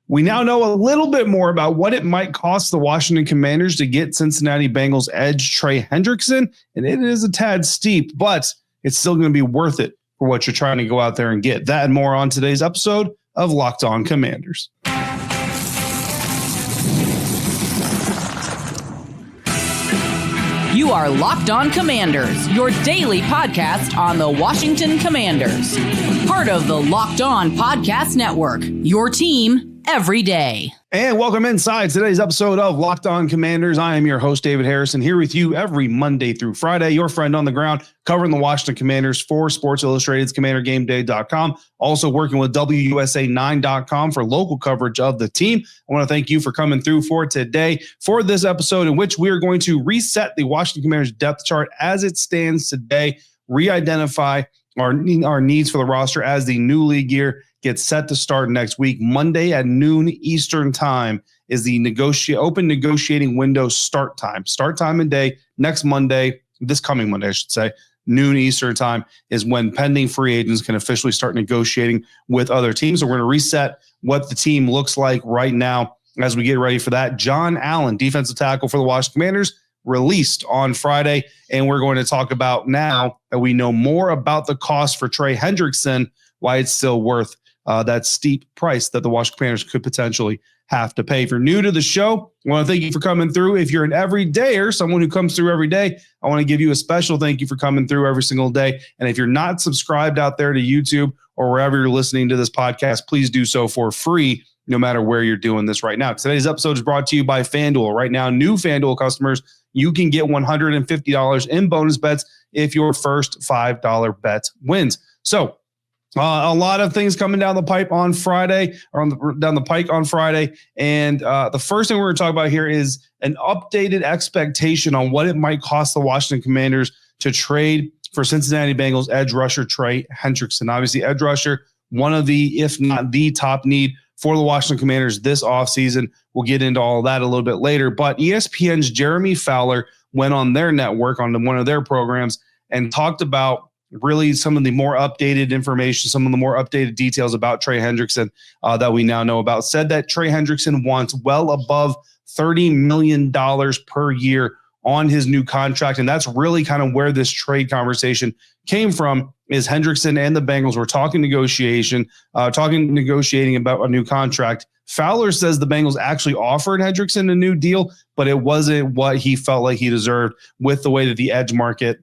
We now know a little bit more about what it might cost the Washington Commanders to get Cincinnati Bengals edge Trey Hendrickson, and it is a tad steep, but it's still going to be worth it for what you're trying to go out there and get. That and more on today's episode of Locked On Commanders. You are Locked On Commanders, your daily podcast on the Washington Commanders. Part of the Locked On Podcast Network, your team every day. And welcome inside today's episode of Locked On Commanders. I am your host, David Harrison, here with you every Monday through Friday, your friend on the ground, covering the Washington Commanders for Sports Illustrated's CommanderGameDay.com, also working with WUSA9.com for local coverage of the team. I want to thank you for coming through for today for this episode in which we are going to reset the Washington Commanders depth chart as it stands today, re-identify our needs for the roster as the new league year gets set to start next week. Monday at noon Eastern time is the open negotiating window start time. Start time and day next Monday, this coming Monday, I should say, noon Eastern time is when pending free agents can officially start negotiating with other teams. So we're going to reset what the team looks like right now as we get ready for that. John Allen, defensive tackle for the Washington Commanders, released on Friday, and we're going to talk about now that we know more about the cost for Trey Hendrickson, why it's still worth that steep price that the Washington Commanders could potentially have to pay. If you're new to the show, I want to thank you for coming through. If you're an everydayer, someone who comes through every day, I want to give you a special thank you for coming through every single day. And if you're not subscribed out there to YouTube or wherever you're listening to this podcast, please do so for free, no matter where you're doing this right now. Today's episode is brought to you by FanDuel. Right now, new FanDuel customers, you can get $150 in bonus bets if your first $5 bet wins. So a lot of things coming down the pipe on Friday, or down the pike on Friday. And the first thing we're going to talk about here is an updated expectation on what it might cost the Washington Commanders to trade for Cincinnati Bengals edge rusher Trey Hendrickson. Obviously, edge rusher, one of the, if not the top need for the Washington Commanders this offseason. We'll get into all of that a little bit later. But ESPN's Jeremy Fowler went on their network, on one of their programs, and talked about really some of the more updated information, some of the more updated details about Trey Hendrickson that we now know about. Said that Trey Hendrickson wants well above $30 million per year on his new contract. And that's really kind of where this trade conversation came from, is Hendrickson and the Bengals were negotiating about a new contract. Fowler says the Bengals actually offered Hendrickson a new deal, but it wasn't what he felt like he deserved with the way that the edge market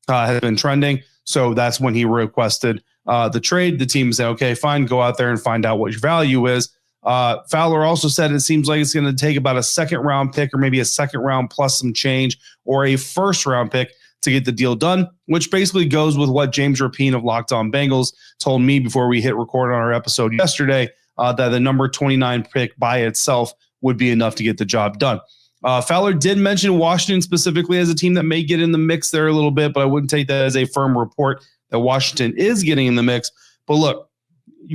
has been trending. So that's when he requested the trade. The team said, okay, fine, go out there and find out what your value is. Fowler also said it seems like it's going to take about a second round pick, or maybe a second round plus some change, or a first round pick to get the deal done, which basically goes with what James Rapine of Locked On Bengals told me before we hit record on our episode yesterday, that the number 29 pick by itself would be enough to get the job done. Fowler did mention Washington specifically as a team that may get in the mix there a little bit, but I wouldn't take that as a firm report that Washington is getting in the mix. But look,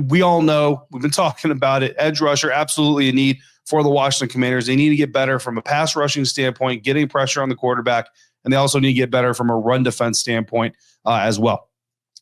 we all know, we've been talking about it, edge rusher, absolutely a need for the Washington Commanders. They need to get better from a pass rushing standpoint, getting pressure on the quarterback, and they also need to get better from a run defense standpoint as well.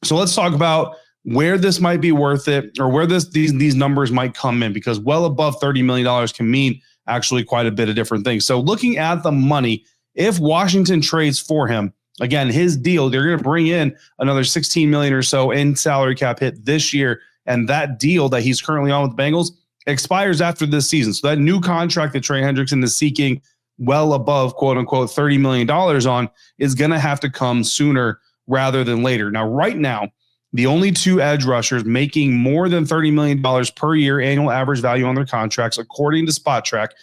So let's talk about where this might be worth it, or where these numbers might come in, because well above $30 million can mean actually quite a bit of different things. So looking at the money, if Washington trades for him, again, his deal, they're going to bring in another $16 million or so in salary cap hit this year. And that deal that he's currently on with the Bengals expires after this season. So that new contract that Trey Hendrickson is seeking well above, quote unquote, $30 million on is going to have to come sooner rather than later. Now, right now, the only two edge rushers making more than $30 million per year annual average value on their contracts, according to Spot Track,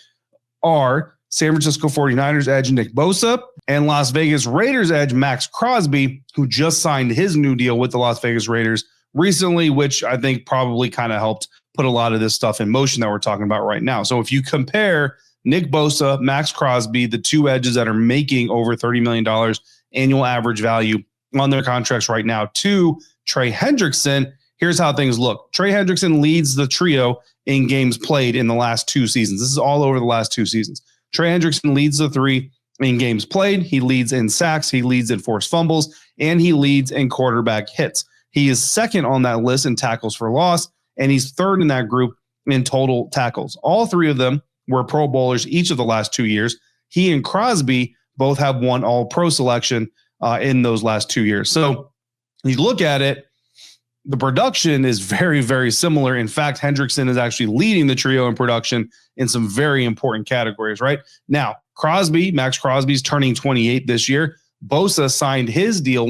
are San Francisco 49ers edge Nick Bosa and Las Vegas Raiders edge Max Crosby, who just signed his new deal with the Las Vegas Raiders recently, which I think probably kind of helped put a lot of this stuff in motion that we're talking about right now. So if you compare Nick Bosa, Max Crosby, the two edges that are making over $30 million annual average value on their contracts right now, to Trey Hendrickson, here's how things look. Trey Hendrickson leads the trio in games played in the last two seasons. This is all over the last two seasons. Trey Hendrickson leads the three in games played. He leads in sacks. He leads in forced fumbles, and he leads in quarterback hits. He is second on that list in tackles for loss, and he's third in that group in total tackles. All three of them were Pro Bowlers each of the last 2 years. He and Crosby both have one All-Pro selection in those last 2 years. So you look at it, the production is very, very similar. In fact, Hendrickson is actually leading the trio in production in some very important categories, right? Now, Max Crosby's turning 28 this year. Bosa signed his deal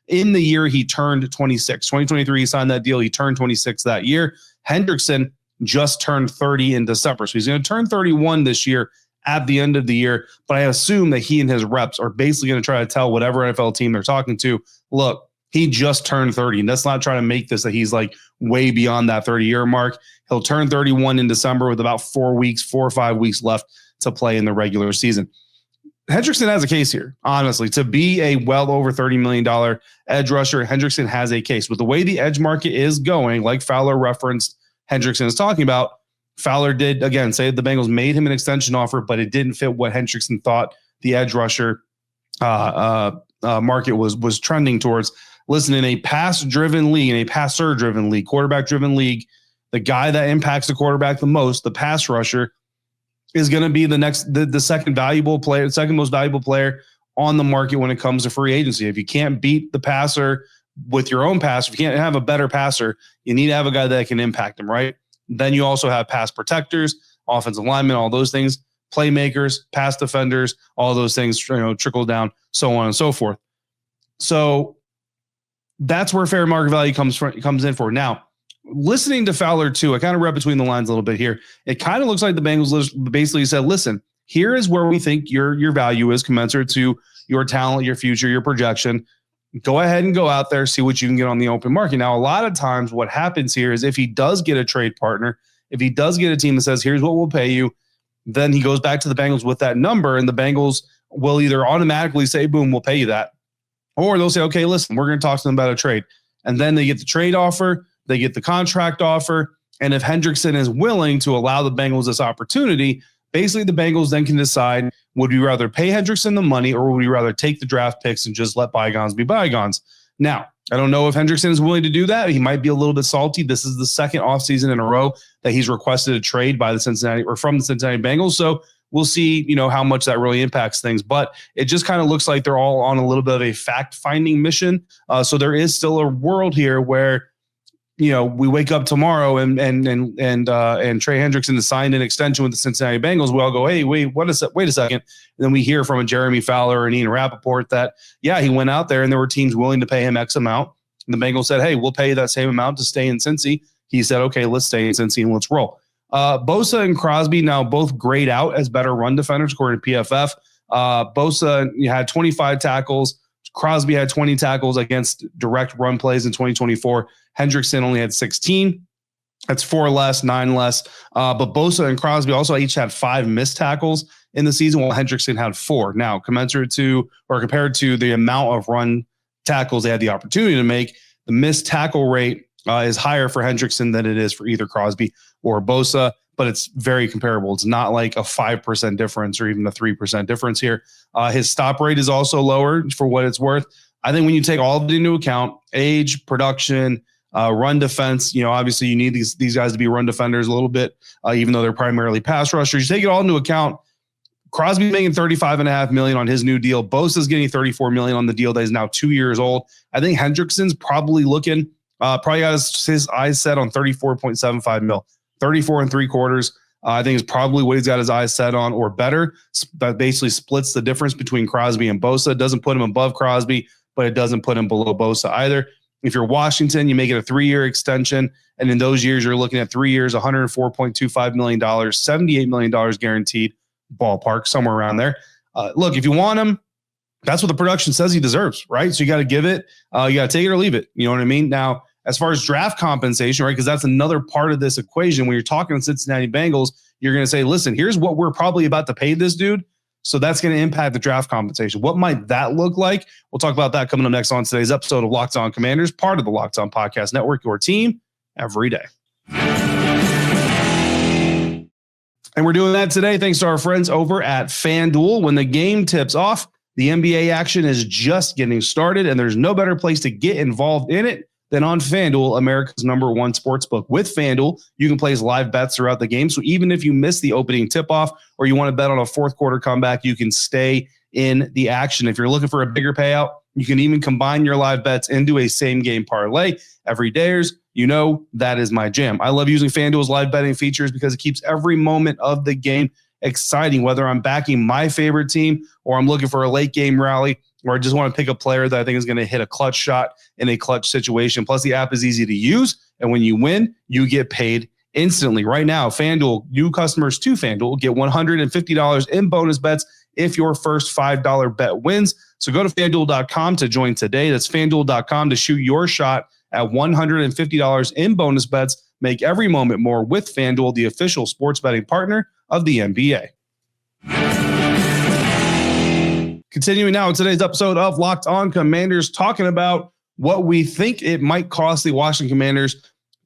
in the year he turned 26. 2023, he signed that deal. He turned 26 that year. Hendrickson just turned 30 in December. So he's going to turn 31 this year at the end of the year. But I assume that he and his reps are basically going to try to tell whatever NFL team they're talking to, look, he just turned 30. And let's not try to make this that he's like way beyond that 30-year mark. He'll turn 31 in December with about 4 or 5 weeks left to play in the regular season. Hendrickson has a case here, honestly. To be a well over $30 million edge rusher, Hendrickson has a case. With the way the edge market is going, like Fowler referenced, Hendrickson is talking about, Fowler did, again, say the Bengals made him an extension offer, but it didn't fit what Hendrickson thought the edge rusher market was trending towards. Listen, in a pass-driven league, in a passer-driven league, quarterback-driven league, the guy that impacts the quarterback the most, the pass rusher, is going to be the second most valuable player on the market when it comes to free agency. If you can't beat the passer with your own pass, if you can't have a better passer, you need to have a guy that can impact them, right? Then you also have pass protectors, offensive linemen, all those things, playmakers, pass defenders, all those things, trickle down, so on and so forth. So that's where fair market value comes in for. Now, listening to Fowler too, I kind of read between the lines a little bit here. It kind of looks like the Bengals basically said, listen, here is where we think your value is commensurate to your talent, your future, your projection. Go ahead and go out there, see what you can get on the open market. Now, a lot of times what happens here is if he does get a trade partner, if he does get a team that says, here's what we'll pay you, then he goes back to the Bengals with that number, and the Bengals will either automatically say, boom, we'll pay you that. Or they'll say, okay, listen, we're going to talk to them about a trade. And then they get the trade offer, they get the contract offer, and if Hendrickson is willing to allow the Bengals this opportunity, basically the Bengals then can decide, would we rather pay Hendrickson the money or would we rather take the draft picks and just let bygones be bygones? Now, I don't know if Hendrickson is willing to do that. He might be a little bit salty. This is the second offseason in a row that he's requested a trade from the Cincinnati Bengals. So we'll see, how much that really impacts things. But it just kind of looks like they're all on a little bit of a fact-finding mission. So there is still a world here where, we wake up tomorrow and Trey Hendrickson has signed an extension with the Cincinnati Bengals. We all go, hey, wait a second. And then we hear from a Jeremy Fowler and Ian Rappaport that, he went out there and there were teams willing to pay him X amount. And the Bengals said, hey, we'll pay you that same amount to stay in Cincy. He said, okay, let's stay in Cincy and let's roll. Bosa and Crosby now both grade out as better run defenders according to PFF. Bosa had 25 tackles. Crosby had 20 tackles against direct run plays in 2024. Hendrickson only had 16. That's 4 less, 9 less. But Bosa and Crosby also each had 5 missed tackles in the season, while Hendrickson had 4. Now, compared to the amount of run tackles they had the opportunity to make, the missed tackle rate is higher for Hendrickson than it is for either Crosby or Bosa, but it's very comparable. It's not like a 5% difference or even a 3% difference here. His stop rate is also lower for what it's worth. I think when you take all of it into account, age, production, run defense, obviously you need these guys to be run defenders a little bit, even though they're primarily pass rushers. You take it all into account. Crosby's making $35.5 million on his new deal. Bosa's getting $34 million on the deal that is now 2 years old. I think Hendrickson's probably got his eyes set on $34.75 million, 34 3/4. I think is probably what he's got his eyes set on or better. That basically splits the difference between Crosby and Bosa. It doesn't put him above Crosby, but it doesn't put him below Bosa either. If you're Washington, you make it a 3-year extension. And in those years, you're looking at 3 years, $104.25 million, $78 million guaranteed, ballpark, somewhere around there. Look, if you want him, that's what the production says he deserves, right? So you got to give it. You got to take it or leave it. You know what I mean? Now, as far as draft compensation, right, because that's another part of this equation. When you're talking to Cincinnati Bengals, you're going to say, listen, here's what we're probably about to pay this dude. So that's going to impact the draft compensation. What might that look like? We'll talk about that coming up next on today's episode of Locked On Commanders, part of the Locked On Podcast Network, your team every day. And we're doing that today thanks to our friends over at FanDuel. When the game tips off, the NBA action is just getting started, and there's no better place to get involved in it than on FanDuel, America's #1 sportsbook. With FanDuel, you can place live bets throughout the game. So even if you miss the opening tip-off or you want to bet on a fourth quarter comeback, you can stay in the action. If you're looking for a bigger payout, you can even combine your live bets into a same-game parlay. Everydayers, you know that is my jam. I love using FanDuel's live betting features because it keeps every moment of the game exciting, whether I'm backing my favorite team or I'm looking for a late-game rally or I just want to pick a player that I think is going to hit a clutch shot in a clutch situation. Plus, the app is easy to use, and when you win, you get paid instantly. Right now, FanDuel, new customers to FanDuel get $150 in bonus bets if your first $5 bet wins. So go to FanDuel.com to join today. That's FanDuel.com to shoot your shot at $150 in bonus bets. Make every moment more with FanDuel, the official sports betting partner of the NBA. Continuing now with today's episode of Locked On Commanders, talking about what we think it might cost the Washington Commanders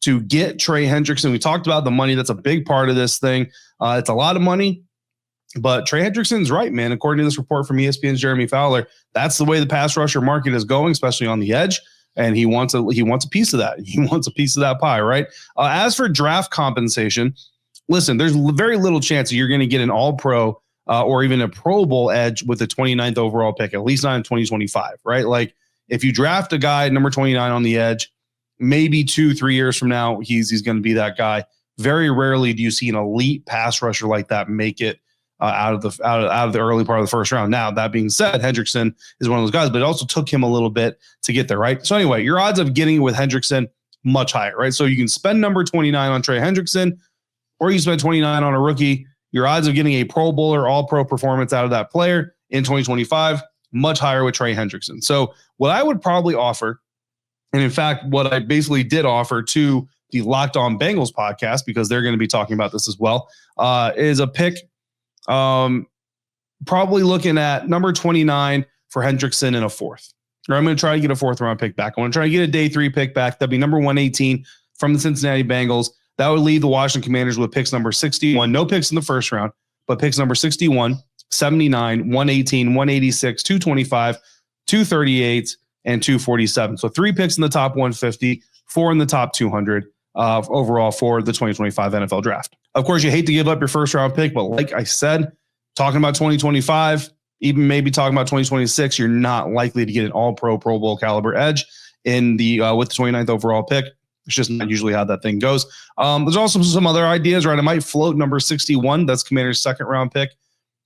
to get Trey Hendrickson. We talked about the money. That's a big part of this thing. It's a lot of money, but Trey Hendrickson's right, man. According to this report from ESPN's Jeremy Fowler, that's the way the pass rusher market is going, especially on the edge. And he wants a piece of that. He wants a piece of that pie, right? As for draft compensation, listen, there's very little chance that you're going to get an all-pro or even a Pro Bowl edge with the 29th overall pick, at least not in 2025, right? Like if you draft a guy number 29 on the edge, maybe 2-3 years from now, he's going to be that guy. Very rarely do you see an elite pass rusher like that make it out of the early part of the first round. Now, that being said, Hendrickson is one of those guys, but it also took him a little bit to get there, right? So anyway, your odds of getting it with Hendrickson, much higher, right? So you can spend number 29 on Trey Hendrickson, or you spend 29 on a rookie. Your odds of getting a Pro Bowler, all-pro performance out of that player in 2025, much higher with Trey Hendrickson. So what I would probably offer, and in fact, what I basically did offer to the Locked On Bengals podcast, because they're going to be talking about this as well, is a pick. Probably looking at number 29 for Hendrickson in a fourth. Or I'm going to try to get a fourth round pick back. I want to try to get a day 3 pick back. That'd be number 118 from the Cincinnati Bengals. That would leave the Washington Commanders with picks number 61. No picks in the first round, but picks number 61, 79, 118, 186, 225, 238, and 247. So 3 picks in the top 150, 4 in the top 200 overall for the 2025 NFL draft. Of course, you hate to give up your first round pick, but like I said, talking about 2025, even maybe talking about 2026, you're not likely to get an all-pro, Pro Bowl caliber edge in the with the 29th overall pick. It's just not usually how that thing goes. There's also some other ideas, right? I might float number 61. That's Commander's second round pick.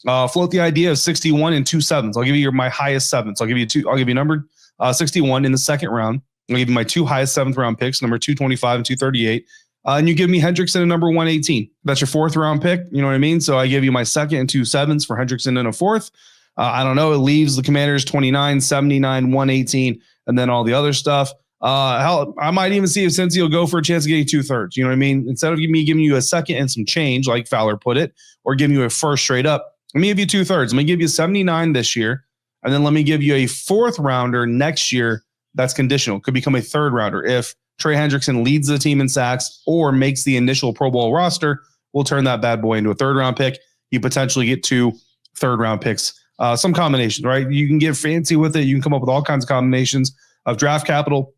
Float the idea of 61 and 2 sevens. I'll give you my highest sevens. I'll give you number 61 in the second round. I'll give you my 2 highest 7th round picks, number 225 and 238. And you give me Hendrickson at number 118. That's your 4th round pick. You know what I mean? So I give you my 2nd and 2 sevens for Hendrickson and a 4th. I don't know. It leaves the Commanders 29, 79, 118, and then all the other stuff. Hell, I might even see if Cincy will go for a chance of getting 2/3. You know what I mean? Instead of me giving you a 2nd and some change, like Fowler put it, or giving you a 1st straight up, let me give you 2/3. Let me give you 79 this year, and then let me give you a 4th rounder next year. That's conditional. Could become a 3rd rounder if Trey Hendrickson leads the team in sacks or makes the initial Pro Bowl roster. We'll turn that bad boy into a 3rd round pick. You potentially get 2 3rd round picks. Some combinations, right? You can get fancy with it. You can come up with all kinds of combinations of draft capital.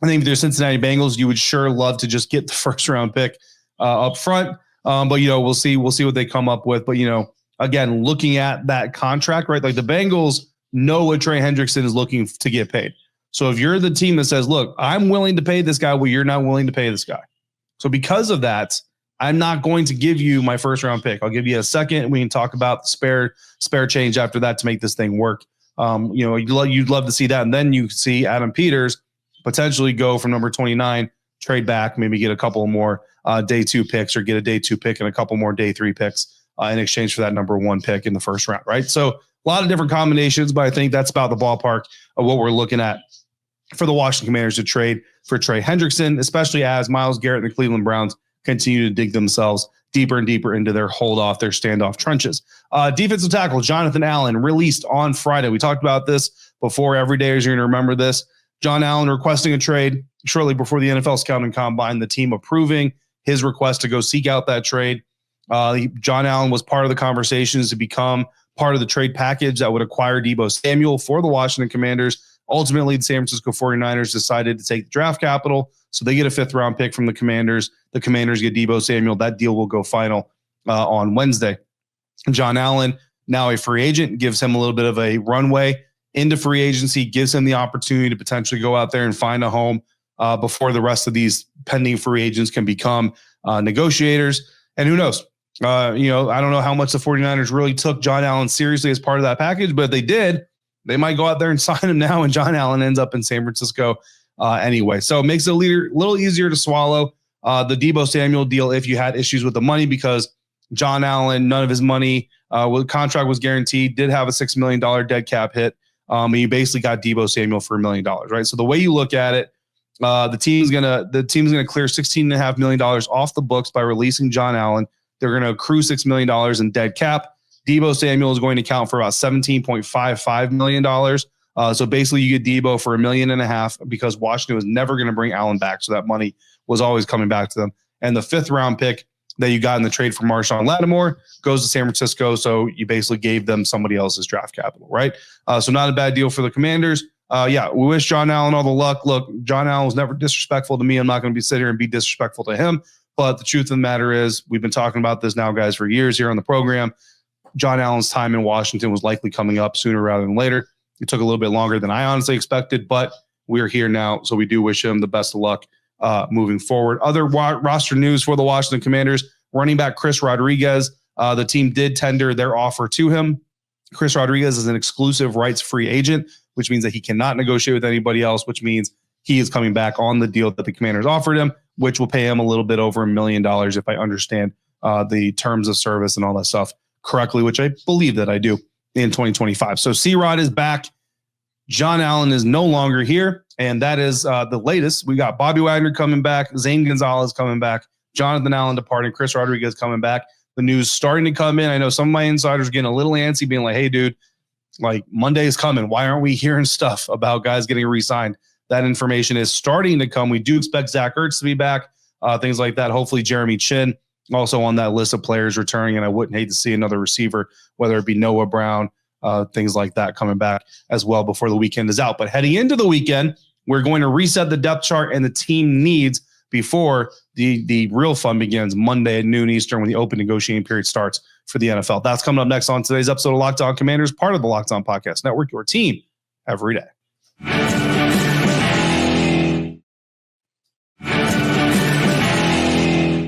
I think if they're Cincinnati Bengals, you would sure love to just get the 1st round pick up front. But we'll see what they come up with. But again, looking at that contract, right? Like the Bengals know what Trey Hendrickson is looking to get paid. So if you're the team that says, look, I'm willing to pay this guy, well, you're not willing to pay this guy. So because of that, I'm not going to give you my 1st round pick. I'll give you a 2nd. We can talk about the spare change after that to make this thing work. You'd love to see that. And then you see Adam Peters potentially go from number 29, trade back, maybe get a couple more day 2 picks or get a day 2 pick and a couple more day 3 picks in exchange for that number 1 pick in the 1st round, right? So a lot of different combinations, but I think that's about the ballpark of what we're looking at for the Washington Commanders to trade for Trey Hendrickson, especially as Myles Garrett and the Cleveland Browns continue to dig themselves deeper and deeper into their standoff trenches. Defensive tackle Jonathan Allen released on Friday. We talked about this before. Every day, as you're going to remember this. John Allen requesting a trade shortly before the NFL Scouting Combine, the team approving his request to go seek out that trade. John Allen was part of the conversations to become part of the trade package that would acquire Deebo Samuel for the Washington Commanders. Ultimately, the San Francisco 49ers decided to take the draft capital, so they get a 5th-round pick from the Commanders. The Commanders get Deebo Samuel. That deal will go final on Wednesday. John Allen, now a free agent, gives him a little bit of a runway into free agency, gives him the opportunity to potentially go out there and find a home before the rest of these pending free agents can become negotiators. And who knows? I don't know how much the 49ers really took John Allen seriously as part of that package, but if they did, they might go out there and sign him now, and John Allen ends up in San Francisco anyway. So it makes it a little easier to swallow the Deebo Samuel deal if you had issues with the money, because John Allen, none of his money, contract was guaranteed, did have a $6 million dead cap hit. And you basically got Deebo Samuel for $1 million, right? So the way you look at it, the team's gonna clear $16.5 million off the books by releasing John Allen. They're going to accrue $6 million in dead cap. Deebo Samuel is going to count for about $17.55 million. So basically you get Deebo for $1.5 million because Washington was never going to bring Allen back. So that money was always coming back to them. And the 5th-round pick that you got in the trade for Marshawn Lattimore goes to San Francisco. So you basically gave them somebody else's draft capital, right? So not a bad deal for the Commanders. We wish John Allen all the luck. Look, John Allen was never disrespectful to me. I'm not going to be sitting here and be disrespectful to him. But the truth of the matter is, we've been talking about this now, guys, for years here on the program. John Allen's time in Washington was likely coming up sooner rather than later. It took a little bit longer than I honestly expected, but we're here now, so we do wish him the best of luck moving forward. Other roster news for the Washington Commanders: running back Chris Rodriguez. The team did tender their offer to him. Chris Rodriguez is an exclusive rights free agent, which means that he cannot negotiate with anybody else, which means he is coming back on the deal that the Commanders offered him, which will pay him a little bit over $1 million if I understand the terms of service and all that stuff correctly, which I believe that I do, in 2025. So C-Rod is back. John Allen is no longer here, and that is the latest. We got Bobby Wagner coming back, Zane Gonzalez coming back, Jonathan Allen departing, Chris Rodriguez coming back. The news starting to come in. I know some of my insiders are getting a little antsy, being like, hey, dude, like Monday is coming. Why aren't we hearing stuff about guys getting re-signed? That information is starting to come. We do expect Zach Ertz to be back, things like that. Hopefully Jeremy Chin also on that list of players returning, and I wouldn't hate to see another receiver, whether it be Noah Brown, things like that coming back as well before the weekend is out. But heading into the weekend, we're going to reset the depth chart and the team needs before the real fun begins Monday at noon Eastern when the open negotiating period starts for the NFL. That's coming up next on today's episode of Locked On Commanders, part of the Locked On Podcast Network, your team every day.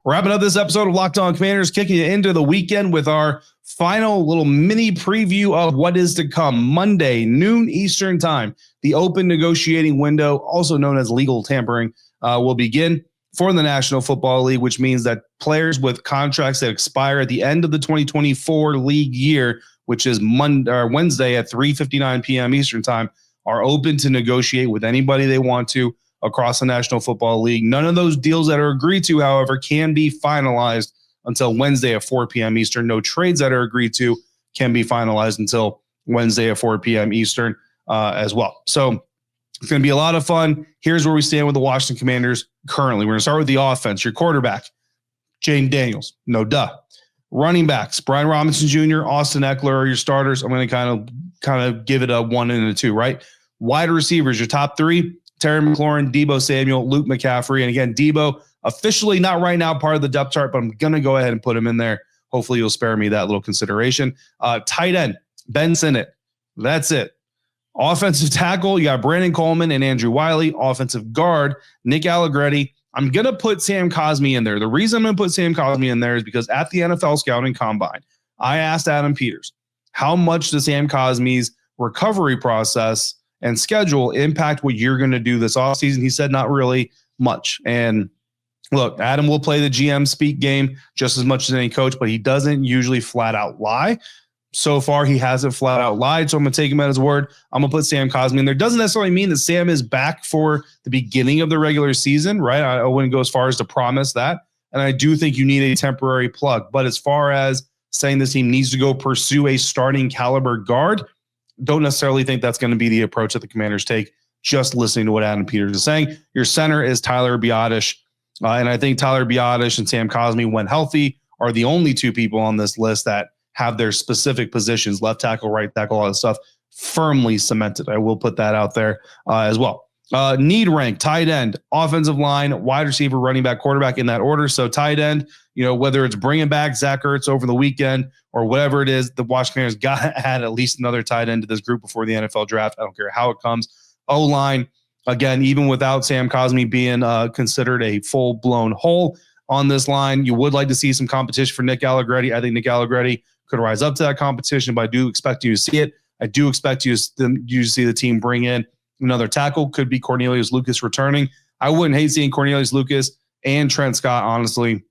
Wrapping up this episode of Locked On Commanders, kicking it into the weekend with our final little mini preview of what is to come. Monday, noon Eastern time, the open negotiating window, also known as legal tampering, will begin for the National Football League, which means that players with contracts that expire at the end of the 2024 league year, which is Wednesday at 3:59 p.m. Eastern time, are open to negotiate with anybody they want to across the National Football League. None of those deals that are agreed to, however, can be finalized until Wednesday at 4 p.m. Eastern. No trades that are agreed to can be finalized until Wednesday at 4 p.m. Eastern as well. So it's going to be a lot of fun. Here's where we stand with the Washington Commanders currently. We're going to start with the offense. Your quarterback, Jayden Daniels. No duh. Running backs, Brian Robinson Jr., Austin Eckler are your starters. I'm going to kind of give it a 1 and a 2, right? Wide receivers, your top three, Terry McLaurin, Deebo Samuel, Luke McCaffrey. And again, Deebo officially not right now part of the depth chart, but I'm going to go ahead and put him in there. Hopefully you'll spare me that little consideration. Tight end, Ben Sinnott. That's it. Offensive tackle, you got Brandon Coleman and Andrew Wiley. Offensive guard, Nick Allegretti. I'm going to put Sam Cosmi in there. The reason I'm going to put Sam Cosmi in there is because at the NFL Scouting Combine, I asked Adam Peters, how much does Sam Cosmi's recovery process and schedule impact what you're going to do this offseason? He said not really much. And look, Adam will play the GM speak game just as much as any coach, but he doesn't usually flat out lie. So far, he hasn't flat out lied, so I'm going to take him at his word. I'm going to put Sam Cosmi in there. Doesn't necessarily mean that Sam is back for the beginning of the regular season, right? I wouldn't go as far as to promise that. And I do think you need a temporary plug. But as far as saying this team needs to go pursue a starting caliber guard, don't necessarily think that's going to be the approach that the Commanders take, just listening to what Adam Peters is saying. Your center is Tyler Biadasz. And I think Tyler Biadasz and Sam Cosmi, when healthy, are the only two people on this list that have their specific positions, left tackle, right tackle, all that stuff, firmly cemented. I will put that out there as well. Need rank, tight end, offensive line, wide receiver, running back, quarterback in that order. So tight end, whether it's bringing back Zach Ertz over the weekend or whatever it is, the Washington Commanders got to add at least another tight end to this group before the NFL draft. I don't care how it comes. O-line, again, even without Sam Cosmi being considered a full-blown hole on this line, you would like to see some competition for Nick Allegretti. I think Nick Allegretti could rise up to that competition, but I do expect you to see it. I do expect you to see the team bring in another tackle. Could be Cornelius Lucas returning. I wouldn't hate seeing Cornelius Lucas and Trent Scott, honestly,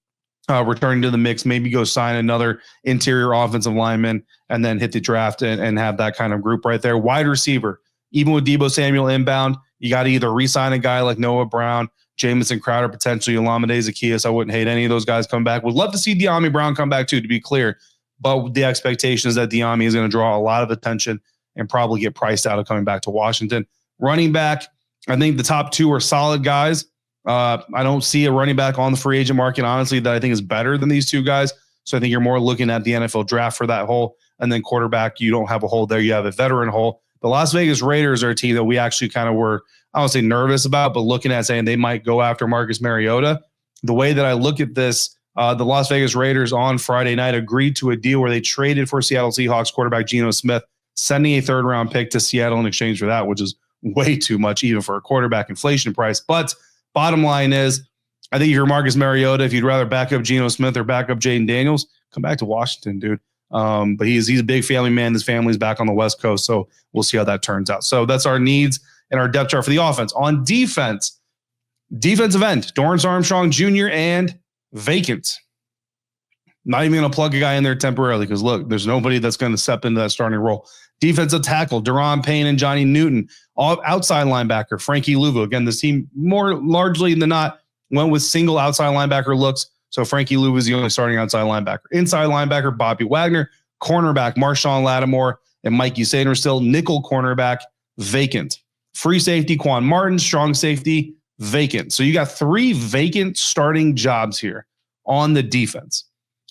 returning to the mix. Maybe go sign another interior offensive lineman and then hit the draft and have that kind of group right there. Wide receiver, even with Deebo Samuel inbound, you got to either re-sign a guy like Noah Brown, Jamison Crowder, potentially Olamide Zaccheaus. I wouldn't hate any of those guys come back. Would love to see De'Ami Brown come back too, to be clear. But the expectation is that De'Ami is going to draw a lot of attention and probably get priced out of coming back to Washington. Running back, I think the top two are solid guys. I don't see a running back on the free agent market, honestly, that I think is better than these two guys. So I think you're more looking at the NFL draft for that hole. And then quarterback, you don't have a hole there. You have a veteran hole. The Las Vegas Raiders are a team that we actually kind of were, I don't say nervous about, but looking at saying they might go after Marcus Mariota. The way that I look at this, the Las Vegas Raiders on Friday night agreed to a deal where they traded for Seattle Seahawks quarterback Geno Smith, sending a third-round pick to Seattle in exchange for that, which is way too much even for a quarterback inflation price. But bottom line is, I think if you're Marcus Mariota, if you'd rather back up Geno Smith or back up Jayden Daniels, come back to Washington, dude. But he's a big family man. His family's back on the West Coast, so we'll see how that turns out. So that's our needs and our depth chart for the offense. On defense, defensive end, Dorrance Armstrong Jr. and vacant. Not even going to plug a guy in there temporarily because, look, there's nobody that's going to step into that starting role. Defensive tackle, Daron Payne and Johnny Newton. Outside linebacker, Frankie Louvu. Again, this team more largely than not went with single outside linebacker looks. So Frankie Louvu is the only starting outside linebacker. Inside linebacker, Bobby Wagner. Cornerback, Marshawn Lattimore and Mike Usain are still. Nickel cornerback, vacant. Free safety, Quan Martin. Strong safety, vacant. So you got 3 vacant starting jobs here on the defense.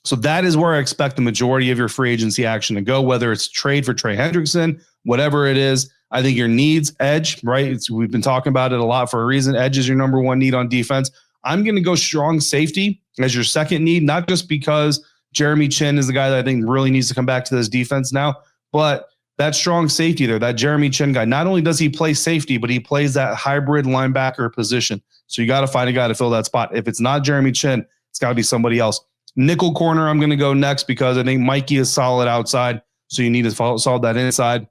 So that is where I expect the majority of your free agency action to go, whether it's trade for Trey Hendrickson, whatever it is. I think your needs, edge, right? We've been talking about it a lot for a reason. Edge is your number one need on defense. I'm going to go strong safety as your second need, not just because Jeremy Chin is the guy that I think really needs to come back to this defense now, but that strong safety there, that Jeremy Chin guy, not only does he play safety, but he plays that hybrid linebacker position. So you got to find a guy to fill that spot. If it's not Jeremy Chin, it's got to be somebody else. Nickel corner, I'm going to go next because I think Mikey is solid outside, so you need to solve that inside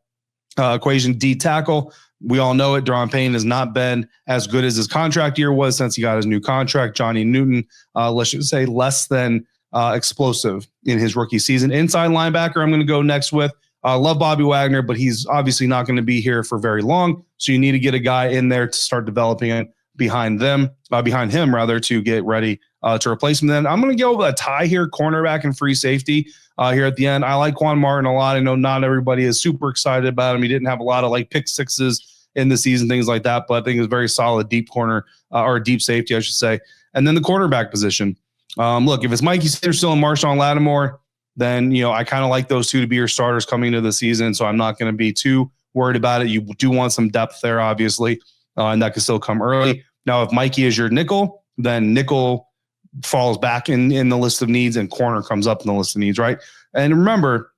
equation. D tackle, we all know it. Daron Payne has not been as good as his contract year was since he got his new contract. Johnny Newton, let's just say less than explosive in his rookie season. Inside linebacker, I'm going to go next with. Love Bobby Wagner, but he's obviously not going to be here for very long, so you need to get a guy in there to start developing it behind him to get ready to replace him. Then I'm going to go with a tie here, cornerback and free safety here at the end. I like Quan Martin a lot. I know not everybody is super excited about him. He didn't have a lot of pick sixes in the season, things like that, but I think it's very solid deep corner or deep safety, I should say. And then the quarterback position. Look, if it's Mikey Sanderson and Marshawn Lattimore, then, I kind of like those two to be your starters coming into the season. So I'm not going to be too worried about it. You do want some depth there, obviously, and that can still come early. Now, if Mikey is your nickel, then nickel falls back in the list of needs and corner comes up in the list of needs, right? And remember,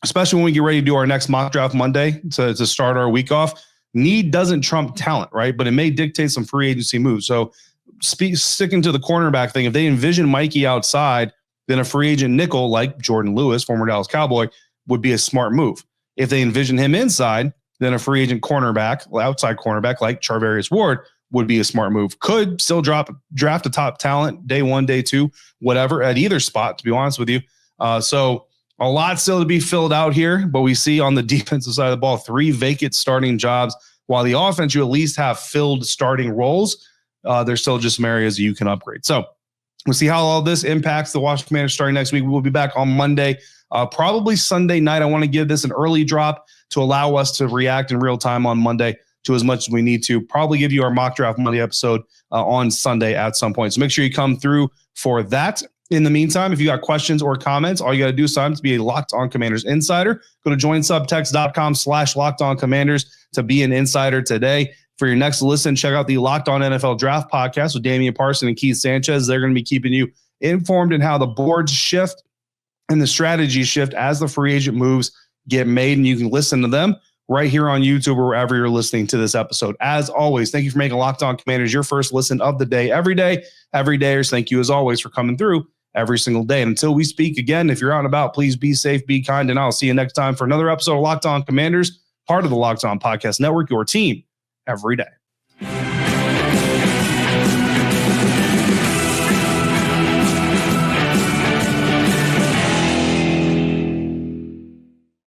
especially when we get ready to do our next mock draft Monday to start our week off, need doesn't trump talent, right? But it may dictate some free agency moves. So sticking to the cornerback thing, if they envision Mikey outside, then a free agent nickel like Jordan Lewis, former Dallas Cowboy, would be a smart move. If they envision him inside, then a free agent cornerback, outside cornerback like Charvarius Ward would be a smart move. Could still draft a top talent day 1, day 2, whatever, at either spot, to be honest with you. So a lot still to be filled out here, but we see on the defensive side of the ball, 3 vacant starting jobs. While the offense, you at least have filled starting roles. There's still just some areas you can upgrade. So we'll see how all this impacts the Washington Commanders starting next week. We will be back on Monday, probably Sunday night. I want to give this an early drop to allow us to react in real time on Monday to as much as we need to. Probably give you our mock draft Monday episode on Sunday at some point. So make sure you come through for that. In the meantime, if you got questions or comments, all you got to do is sign up to be a Locked On Commanders insider. Go to joinsubtext.com/LockedOnCommanders to be an insider today. For your next listen, check out the Locked On NFL Draft podcast with Damian Parson and Keith Sanchez. They're going to be keeping you informed in how the boards shift and the strategy shift as the free agent moves get made. And you can listen to them right here on YouTube or wherever you're listening to this episode. As always, thank you for making Locked On Commanders your first listen of the day every day. Everydayers, thank you as always for coming through every single day. And until we speak again, if you're out and about, please be safe, be kind, and I'll see you next time for another episode of Locked On Commanders, part of the Locked On Podcast Network, your team every day.